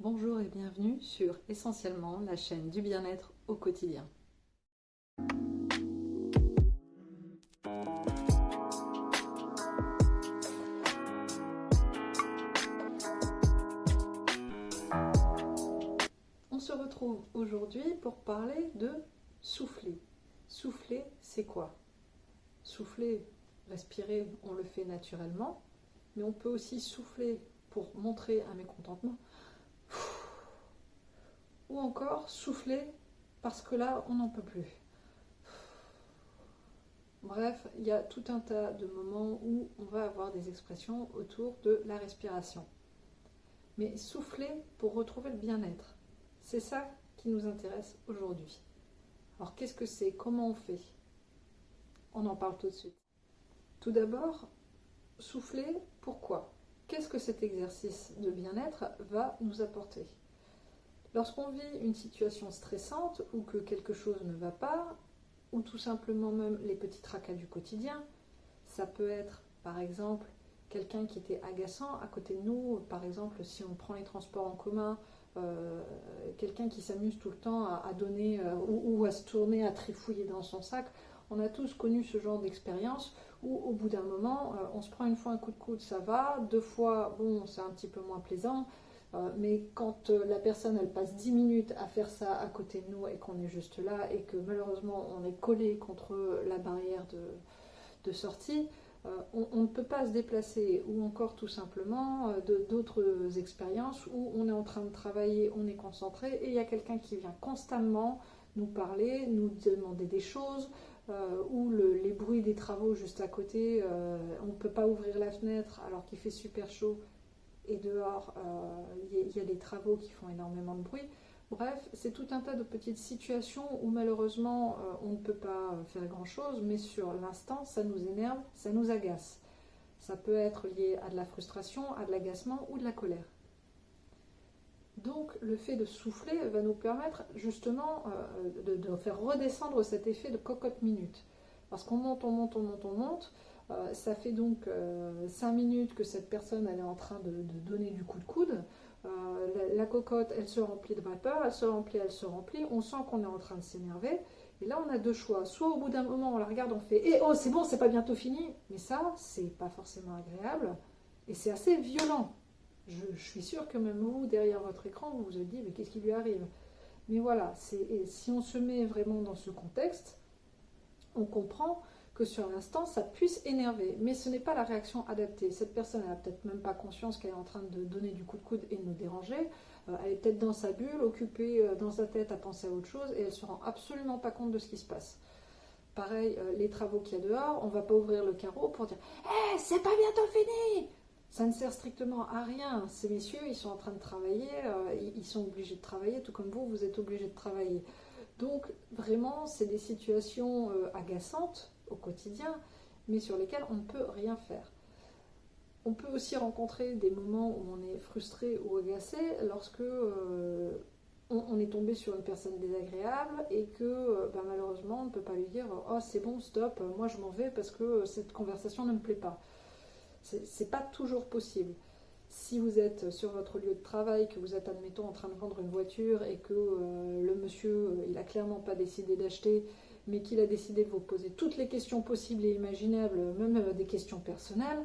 Bonjour et bienvenue sur Essentiellement, la chaîne du bien-être au quotidien. On se retrouve aujourd'hui pour parler de souffler. Souffler, c'est quoi? Souffler, respirer, on le fait naturellement, mais on peut aussi souffler pour montrer un mécontentement, ou encore souffler parce que là, on n'en peut plus. Bref, il y a tout un tas de moments où on va avoir des expressions autour de la respiration. Mais souffler pour retrouver le bien-être, c'est ça qui nous intéresse aujourd'hui. Alors qu'est-ce que c'est? Comment on fait? On en parle tout de suite. Tout d'abord, souffler, pourquoi? Qu'est-ce que cet exercice de bien-être va nous apporter? Lorsqu'on vit une situation stressante ou que quelque chose ne va pas, ou tout simplement même les petits tracas du quotidien, ça peut être par exemple quelqu'un qui était agaçant à côté de nous, par exemple si on prend les transports en commun, quelqu'un qui s'amuse tout le temps à donner ou à se tourner, à trifouiller dans son sac. On a tous connu ce genre d'expérience où au bout d'un moment, on se prend une fois un coup de coude, ça va, deux fois, bon, c'est un petit peu moins plaisant, mais quand la personne elle passe 10 minutes à faire ça à côté de nous et qu'on est juste là et que malheureusement on est collé contre la barrière de sortie, on ne peut pas se déplacer, ou encore tout simplement d'autres expériences où on est en train de travailler, on est concentré et il y a quelqu'un qui vient constamment nous parler, nous demander des choses, ou les bruits des travaux juste à côté, on ne peut pas ouvrir la fenêtre alors qu'il fait super chaud et dehors il y a des travaux qui font énormément de bruit. Bref, c'est tout un tas de petites situations où malheureusement on ne peut pas faire grand-chose, mais sur l'instant, ça nous énerve, ça nous agace. Ça peut être lié à de la frustration, à de l'agacement ou de la colère. Donc le fait de souffler va nous permettre justement de faire redescendre cet effet de cocotte minute. Parce qu'on monte, on monte, on monte, on monte. Ça fait donc 5 minutes que cette personne elle est en train de donner du coup de coude. La cocotte, elle se remplit de vapeur, elle se remplit, elle se remplit. On sent qu'on est en train de s'énerver. Et là, on a deux choix. Soit au bout d'un moment, on la regarde, on fait « Eh oh, c'est bon, c'est pas bientôt fini !» Mais ça, c'est pas forcément agréable. Et c'est assez violent. Je suis sûre que même vous, derrière votre écran, vous vous dites « Mais qu'est-ce qui lui arrive ?» Mais voilà, si on se met vraiment dans ce contexte, on comprend que sur l'instant, ça puisse énerver. Mais ce n'est pas la réaction adaptée. Cette personne, elle n'a peut-être même pas conscience qu'elle est en train de donner du coup de coude et de nous déranger. Elle est peut-être dans sa bulle, occupée dans sa tête à penser à autre chose, et elle ne se rend absolument pas compte de ce qui se passe. Pareil, les travaux qu'il y a dehors, on ne va pas ouvrir le carreau pour dire « Hé, c'est pas bientôt fini !» Ça ne sert strictement à rien. Ces messieurs, ils sont en train de travailler, ils sont obligés de travailler, tout comme vous, vous êtes obligés de travailler. Donc vraiment, c'est des situations agaçantes au quotidien, mais sur lesquelles on ne peut rien faire. On peut aussi rencontrer des moments où on est frustré ou agacé lorsque on est tombé sur une personne désagréable et que malheureusement on ne peut pas lui dire « Oh c'est bon, stop, moi je m'en vais parce que cette conversation ne me plaît pas ». C'est pas toujours possible. Si vous êtes sur votre lieu de travail, que vous êtes, admettons, en train de vendre une voiture et que le monsieur, il a clairement pas décidé d'acheter, mais qu'il a décidé de vous poser toutes les questions possibles et imaginables, même des questions personnelles,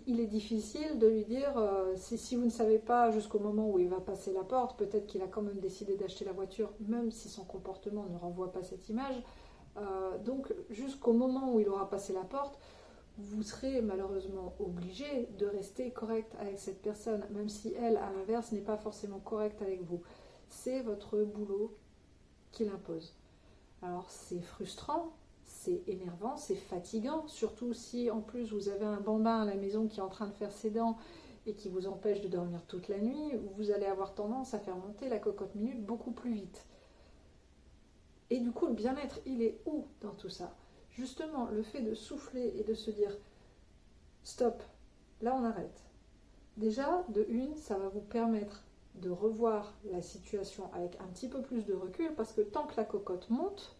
il est difficile de lui dire, si vous ne savez pas jusqu'au moment où il va passer la porte, peut-être qu'il a quand même décidé d'acheter la voiture, même si son comportement ne renvoie pas cette image. Donc jusqu'au moment où il aura passé la porte, vous serez malheureusement obligé de rester correct avec cette personne, même si elle, à l'inverse, n'est pas forcément correcte avec vous. C'est votre boulot qui l'impose. Alors c'est frustrant, c'est énervant, c'est fatigant, surtout si en plus vous avez un bambin à la maison qui est en train de faire ses dents et qui vous empêche de dormir toute la nuit, vous allez avoir tendance à faire monter la cocotte minute beaucoup plus vite. Et du coup, le bien-être, il est où dans tout ça ? Justement, le fait de souffler et de se dire « Stop, là on arrête ». Déjà, de une, ça va vous permettre de revoir la situation avec un petit peu plus de recul, parce que tant que la cocotte monte,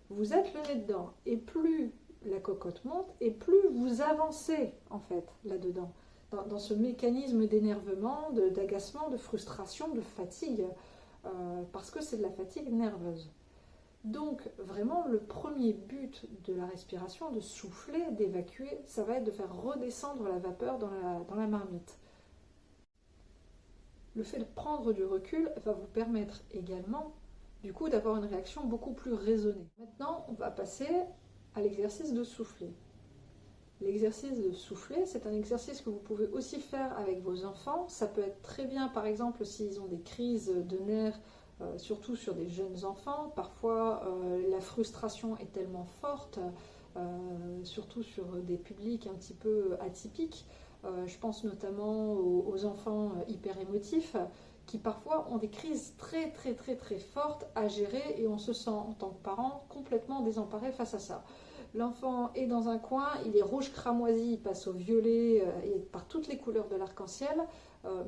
vous êtes le nez dedans. Et plus la cocotte monte, et plus vous avancez en fait là-dedans. dans ce mécanisme d'énervement, d'agacement, de frustration, de fatigue, parce que c'est de la fatigue nerveuse. Donc vraiment le premier but de la respiration, de souffler, d'évacuer, ça va être de faire redescendre la vapeur dans la marmite. Le fait de prendre du recul va vous permettre également du coup d'avoir une réaction beaucoup plus raisonnée. Maintenant on va passer à l'exercice de souffler. L'exercice de souffler, c'est un exercice que vous pouvez aussi faire avec vos enfants. Ça peut être très bien, par exemple, s'ils ont des crises de nerfs, surtout sur des jeunes enfants. Parfois, la frustration est tellement forte, surtout sur des publics un petit peu atypiques. Je pense notamment aux enfants hyper émotifs, qui parfois ont des crises très très très très fortes à gérer et on se sent en tant que parent complètement désemparé face à ça. L'enfant est dans un coin, il est rouge cramoisi, il passe au violet et par toutes les couleurs de l'arc-en-ciel,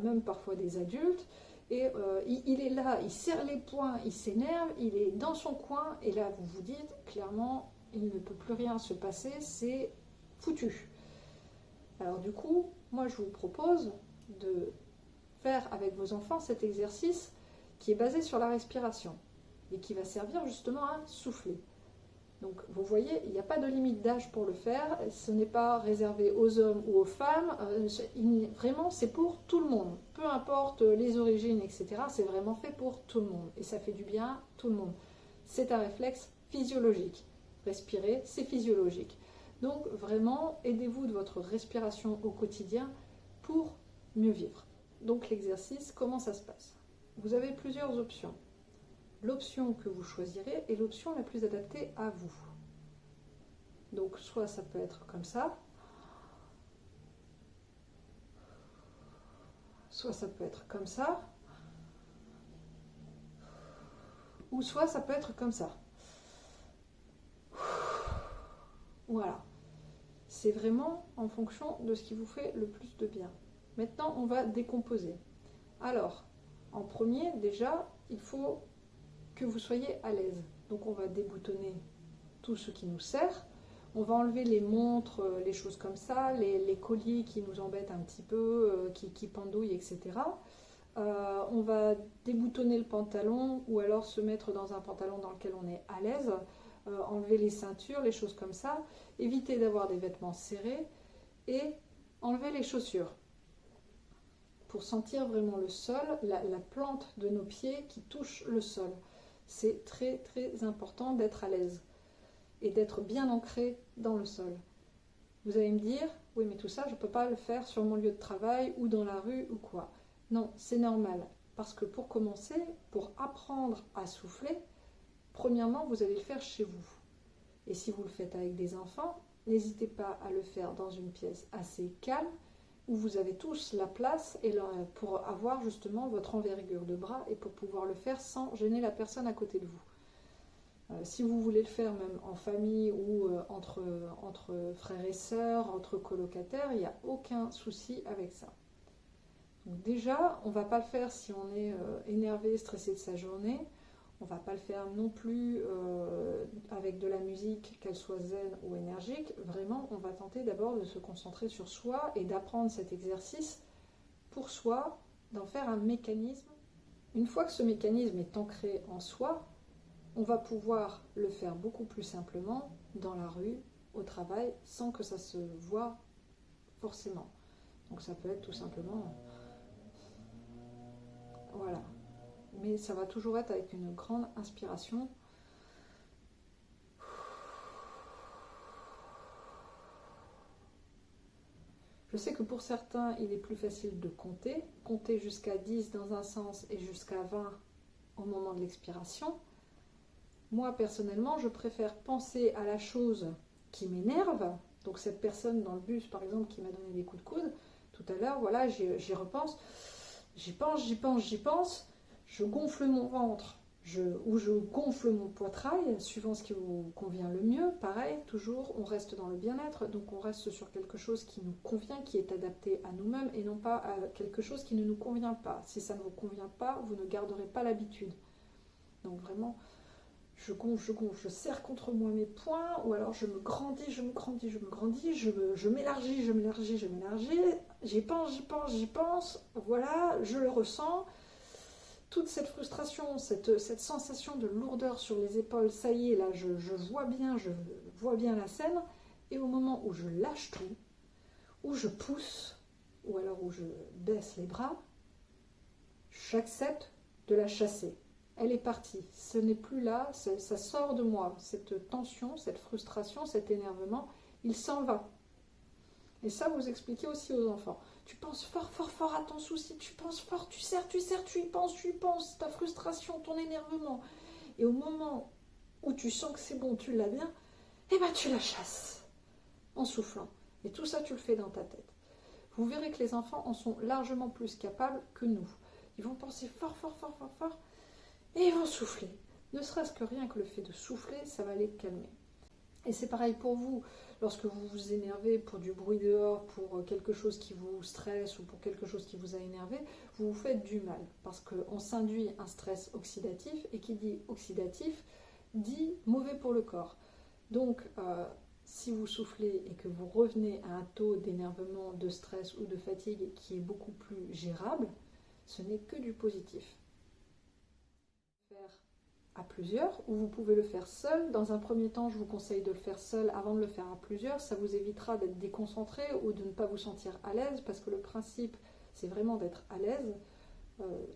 même parfois des adultes. Et il est là, il serre les poings, il s'énerve, il est dans son coin. Et là, vous vous dites, clairement, il ne peut plus rien se passer, c'est foutu. Alors du coup, moi je vous propose de faire avec vos enfants cet exercice qui est basé sur la respiration et qui va servir justement à souffler. Donc vous voyez, il n'y a pas de limite d'âge pour le faire, ce n'est pas réservé aux hommes ou aux femmes, vraiment c'est pour tout le monde, peu importe les origines, etc. C'est vraiment fait pour tout le monde et ça fait du bien à tout le monde. C'est un réflexe physiologique, respirer c'est physiologique. Donc vraiment, aidez-vous de votre respiration au quotidien pour mieux vivre. Donc l'exercice, comment ça se passe? Vous avez plusieurs options. L'option que vous choisirez est l'option la plus adaptée à vous. Donc soit ça peut être comme ça, soit ça peut être comme ça, ou soit ça peut être comme ça. Voilà. C'est vraiment en fonction de ce qui vous fait le plus de bien. Maintenant, on va décomposer. Alors, en premier, déjà, il faut que vous soyez à l'aise. Donc on va déboutonner tout ce qui nous sert. On va enlever les montres, les choses comme ça, les colliers qui nous embêtent un petit peu, qui pendouillent, etc. On va déboutonner le pantalon ou alors se mettre dans un pantalon dans lequel on est à l'aise. Enlever les ceintures, les choses comme ça. Éviter d'avoir des vêtements serrés et enlever les chaussures. Pour sentir vraiment le sol, la plante de nos pieds qui touche le sol. C'est très très important d'être à l'aise et d'être bien ancré dans le sol. Vous allez me dire, oui mais tout ça je ne peux pas le faire sur mon lieu de travail ou dans la rue ou quoi. Non, c'est normal, parce que pour commencer, pour apprendre à souffler, premièrement vous allez le faire chez vous. Et si vous le faites avec des enfants, n'hésitez pas à le faire dans une pièce assez calme, où vous avez tous la place et pour avoir justement votre envergure de bras et pour pouvoir le faire sans gêner la personne à côté de vous. Si vous voulez le faire même en famille ou entre frères et sœurs, entre colocataires, il n'y a aucun souci avec ça. Donc déjà, on ne va pas le faire si on est énervé, stressé de sa journée. On ne va pas le faire non plus avec de la musique, qu'elle soit zen ou énergique. Vraiment, on va tenter d'abord de se concentrer sur soi et d'apprendre cet exercice pour soi, d'en faire un mécanisme. Une fois que ce mécanisme est ancré en soi, on va pouvoir le faire beaucoup plus simplement dans la rue, au travail, sans que ça se voie forcément. Donc ça peut être tout simplement... Voilà. Mais ça va toujours être avec une grande inspiration. Je sais que pour certains, il est plus facile de compter jusqu'à 10 dans un sens et jusqu'à 20 au moment de l'expiration. Moi, personnellement, je préfère penser à la chose qui m'énerve. Donc cette personne dans le bus, par exemple, qui m'a donné des coups de coude, tout à l'heure, voilà, j'y repense. J'y pense. Je gonfle mon ventre ou je gonfle mon poitrail, suivant ce qui vous convient le mieux. Pareil, toujours, on reste dans le bien-être, donc on reste sur quelque chose qui nous convient, qui est adapté à nous-mêmes et non pas à quelque chose qui ne nous convient pas. Si ça ne vous convient pas, vous ne garderez pas l'habitude. Donc vraiment, je gonfle, je serre contre moi mes poings, ou alors je me grandis, je m'élargis, j'y pense, voilà, je le ressens. Toute cette frustration, cette sensation de lourdeur sur les épaules, ça y est, là, je vois bien la scène, et au moment où je lâche tout, où je pousse, ou alors où je baisse les bras, j'accepte de la chasser. Elle est partie, ce n'est plus là, ça sort de moi, cette tension, cette frustration, cet énervement, il s'en va. Et ça, vous expliquez aussi aux enfants. Tu penses fort à ton souci, tu penses fort, tu serres, tu y penses, ta frustration, ton énervement. Et au moment où tu sens que c'est bon, tu l'as bien, eh ben tu la chasses en soufflant. Et tout ça, tu le fais dans ta tête. Vous verrez que les enfants en sont largement plus capables que nous. Ils vont penser fort, et ils vont souffler. Ne serait-ce que rien que le fait de souffler, ça va les calmer. Et c'est pareil pour vous, lorsque vous vous énervez pour du bruit dehors, pour quelque chose qui vous stresse ou pour quelque chose qui vous a énervé, vous vous faites du mal. Parce qu'on s'induit un stress oxydatif, et qui dit oxydatif, dit mauvais pour le corps. Donc, si vous soufflez et que vous revenez à un taux d'énervement, de stress ou de fatigue qui est beaucoup plus gérable, ce n'est que du positif. Faire à plusieurs, ou vous pouvez le faire seul. Dans un premier temps, je vous conseille de le faire seul avant de le faire à plusieurs. Ça vous évitera d'être déconcentré ou de ne pas vous sentir à l'aise, parce que le principe, c'est vraiment d'être à l'aise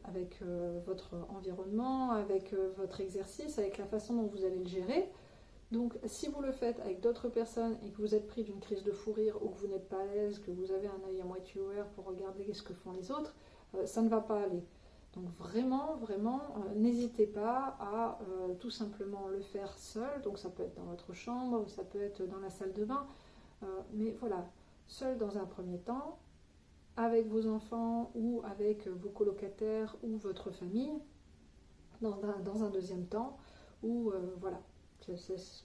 avec votre environnement, avec votre exercice, avec la façon dont vous allez le gérer. Donc, si vous le faites avec d'autres personnes et que vous êtes pris d'une crise de fou rire, ou que vous n'êtes pas à l'aise, que vous avez un œil à moitié ouvert pour regarder ce que font les autres, ça ne va pas aller. Donc vraiment, n'hésitez pas à tout simplement le faire seul. Donc ça peut être dans votre chambre, ça peut être dans la salle de bain. Mais voilà, seul dans un premier temps, avec vos enfants ou avec vos colocataires ou votre famille, dans un deuxième temps, ou voilà.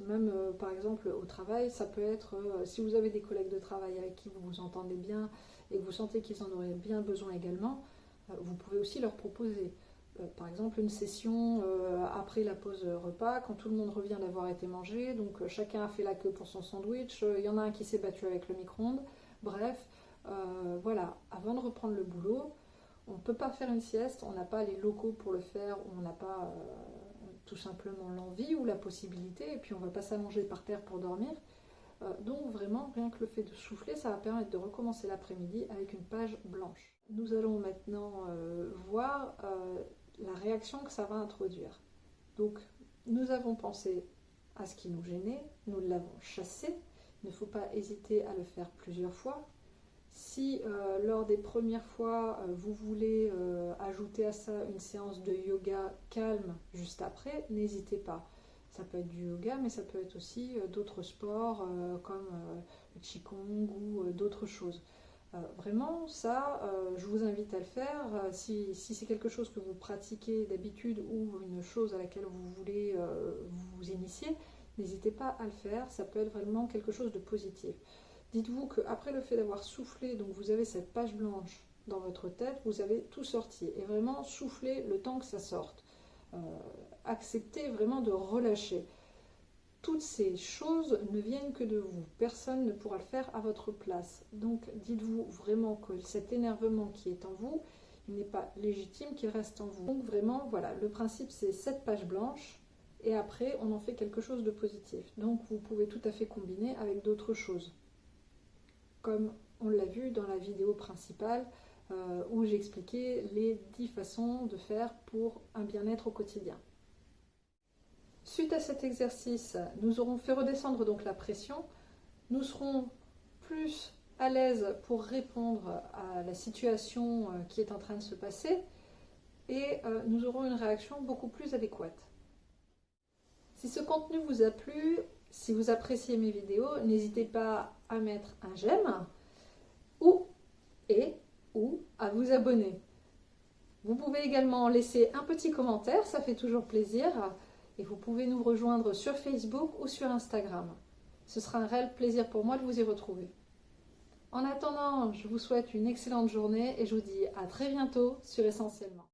Même par exemple au travail, ça peut être, si vous avez des collègues de travail avec qui vous vous entendez bien et que vous sentez qu'ils en auraient bien besoin également, vous pouvez aussi leur proposer par exemple une session après la pause repas, quand tout le monde revient d'avoir été mangé, donc chacun a fait la queue pour son sandwich, il y en a un qui s'est battu avec le micro-ondes, bref, voilà, avant de reprendre le boulot, on ne peut pas faire une sieste, on n'a pas les locaux pour le faire, on n'a pas tout simplement l'envie ou la possibilité, et puis on ne va pas s'allonger par terre pour dormir. Donc vraiment, rien que le fait de souffler, ça va permettre de recommencer l'après-midi avec une page blanche. Nous allons maintenant voir la réaction que ça va introduire. Donc, nous avons pensé à ce qui nous gênait, nous l'avons chassé. Il ne faut pas hésiter à le faire plusieurs fois. Si lors des premières fois, vous voulez ajouter à ça une séance de yoga calme juste après, n'hésitez pas. Ça peut être du yoga, mais ça peut être aussi d'autres sports comme le qigong ou d'autres choses. Vraiment, ça, je vous invite à le faire. Si c'est quelque chose que vous pratiquez d'habitude ou une chose à laquelle vous voulez vous initier, n'hésitez pas à le faire. Ça peut être vraiment quelque chose de positif. Dites-vous qu'après le fait d'avoir soufflé, donc vous avez cette page blanche dans votre tête, vous avez tout sorti. Et vraiment, soufflez le temps que ça sorte. Acceptez vraiment de relâcher. Toutes ces choses ne viennent que de vous. Personne ne pourra le faire à votre place. Donc dites-vous vraiment que cet énervement qui est en vous, il n'est pas légitime qu'il reste en vous. Donc vraiment, voilà, le principe c'est cette page blanche et après on en fait quelque chose de positif. Donc vous pouvez tout à fait combiner avec d'autres choses. Comme on l'a vu dans la vidéo principale où j'expliquais les 10 façons de faire pour un bien-être au quotidien. Suite à cet exercice, nous aurons fait redescendre donc la pression. Nous serons plus à l'aise pour répondre à la situation qui est en train de se passer et nous aurons une réaction beaucoup plus adéquate. Si ce contenu vous a plu, si vous appréciez mes vidéos, n'hésitez pas à mettre un j'aime ou à vous abonner. Vous pouvez également laisser un petit commentaire, ça fait toujours plaisir. Et vous pouvez nous rejoindre sur Facebook ou sur Instagram. Ce sera un réel plaisir pour moi de vous y retrouver. En attendant, je vous souhaite une excellente journée et je vous dis à très bientôt sur Essentiellement.